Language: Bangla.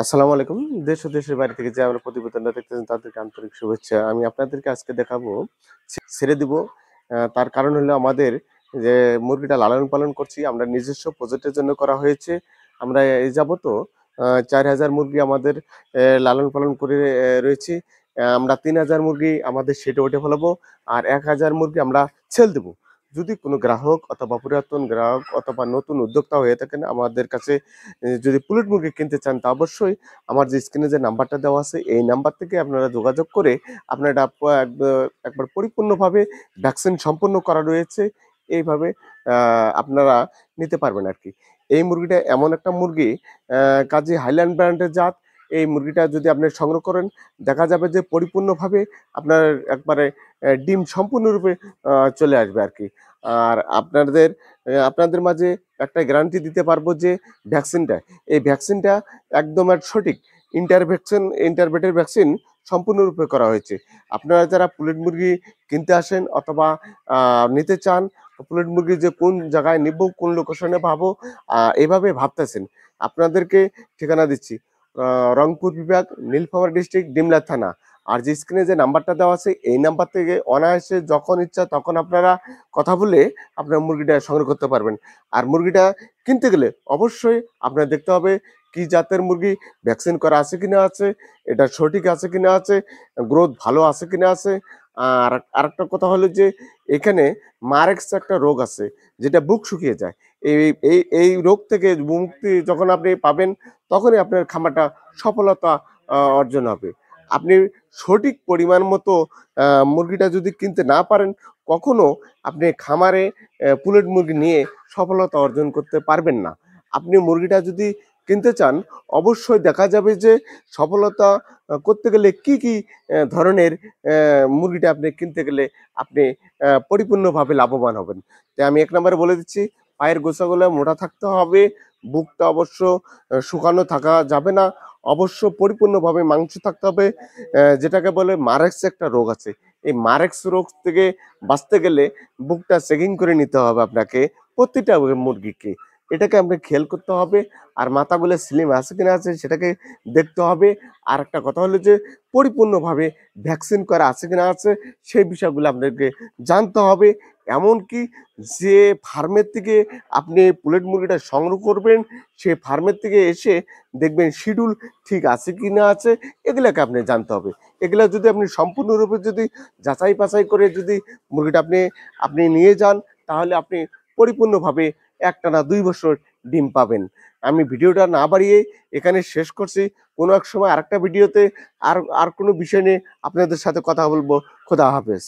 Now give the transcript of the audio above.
আসসালামু আলাইকুম। দেশ ও দেশের বাইরে থেকে যে আমরা প্রতিবেদনটা দেখতেছেন তাদেরকে আন্তরিক শুভেচ্ছা। আমি আপনাদেরকে আজকে দেখাবো ছেড়ে দিব। তার কারণ হলো আমাদের যে মুরগিটা লালন-পালন করছি আমরা নিজস্ব প্রজেক্টের জন্য করা হয়েছে। আমরা এই যাবতও ৪,০০০ মুরগি আমাদের লালন-পালন করে রয়েছি। আমরা ৩,০০০ মুরগি আমাদের শেডে উঠে ফেলাবো। আর ১,০০০ মুরগি আমরা ছেড়ে দেব। যদি কোনো গ্রাহক অথবা পুরাতন গ্রাহক অথবা নতুন উদ্যোক্তা হয়ে থাকেন আমাদের কাছে যদি পুলেট মুরগি কিনতে চান তা অবশ্যই আমার যে স্ক্রিনে যে নাম্বারটা দেওয়া আছে এই নাম্বার থেকে আপনারা যোগাযোগ করে আপনারা এটা একবার পরিপূর্ণভাবে ভ্যাকসিন সম্পন্ন করা রয়েছে। এইভাবে আপনারা নিতে পারবেন আরকি। এই মুরগিটা এমন একটা মুরগি কাজী হাইল্যান্ড ব্র্যান্ডের জাত। এই মুরগিটা যদি আপনি সংগ্রহ করেন দেখা যাবে যে পরিপূর্ণভাবে আপনার একবারে ডিম সম্পূর্ণরূপে চলে আসবে আরকি। আর আপনাদের মাঝে একটা গ্যারান্টি দিতে পারবো যে ভ্যাকসিনটা, এই ভ্যাকসিনটা একদম সঠিক ইন্টারভেটের ভ্যাকসিন সম্পূর্ণরূপে করা হয়েছে। আপনারা যারা পুলেট মুরগি কিনতে আসেন অথবা নিতে চান, পুলেট মুরগি যে কোন জায়গায় নিবো, কোন লোকেশনে পাবো এভাবে ভাবতেছেন। আপনাদেরকে ঠিকানা দিচ্ছি। আ রংপুর বিভাগ, নীলফামারী ডিস্ট্রিক্ট, ডিমলা থানা। আর যে স্ক্রিনে যে নাম্বারটা দেওয়া আছে এই নাম্বার থেকে অনায়াসে যখন ইচ্ছা তখন আপনারা কথা বলে আপনার মুরগিটা সংগ্রহ করতে পারবেন। আর মুরগিটা কিনতে গেলে অবশ্যই আপনার দেখতে হবে কি জাতের মুরগি, ভ্যাকসিন করা আছে কিনা আছে, এটা সঠিক আছে কিনা আছে, গ্রোথ ভালো আছে কিনা আছে। আর আরেকটা কথা হলো যে এখানে মারেক্স একটা রোগ আছে যেটা বুক শুকিয়ে যায়। এই এই রোগ থেকে মুক্তি যখন আপনি পাবেন তখনই আপনার খামারটা সফলতা অর্জন হবে। আপনি সঠিক পরিমাণ মতো মুরগিটা যদি কিনতে না পারেন কখনো আপনি খামারে পুলেট মুরগি নিয়ে সফলতা অর্জন করতে পারবেন না। আপনি মুরগিটা যদি কিনতে চান অবশ্যই দেখা যাবে যে সফলতা করতে গেলে কি ধরনের মুরগিটা আপনি কিনতে গেলে আপনি পরিপূর্ণভাবে লাভবান হবেন। তাই আমি ১ নম্বরে বলে দিচ্ছি পায়ের গোছাগুলো মোটা থাকতে হবে, বুকটা অবশ্য শুকানো থাকা যাবে না। অবশ্য পরিপূর্ণভাবে মাংস থাকতে হবে। যেটাকে বলে মারেক্স একটা রোগ আছে। এই মারেক্স রোগ থেকে বাঁচতে গেলে বুকটা চেকিং করে নিতে হবে আপনাকে প্রতিটা মুরগিকে। এটাকে আপনাকে খেয়াল করতে হবে। আর মাথাগুলো স্লিম আছে কিনা আছে সেটাকে দেখতে হবে। আরেকটা কথা হলো যে পরিপূর্ণভাবে ভ্যাকসিন করা আছে কিনা আছে সেই বিষয়গুলো আপনাকে জানতে হবে। এমনকি যে ফার্মের থেকে আপনি পুলেট মুরগিটা সংগ্রহ করবেন, সে ফার্মের থেকে এসে দেখবেন শিডিউল ঠিক আছে কি না আছে এগুলাকে আপনি জানতে হবে। এগুলা যদি আপনি সম্পূর্ণরূপে যদি যাচাই-বাছাই করে যদি মুরগিটা আপনি নিয়ে যান তাহলে আপনি পরিপূর্ণভাবে একটানা ২ বছর ডিম পাবেন। আমি ভিডিওটা না বাড়িয়ে এখানে শেষ করছি। কোনো এক সময় আরেকটা ভিডিওতে আর কোনো বিষয় নিয়ে আপনাদের সাথে কথা বলব। খোদা হাফেজ।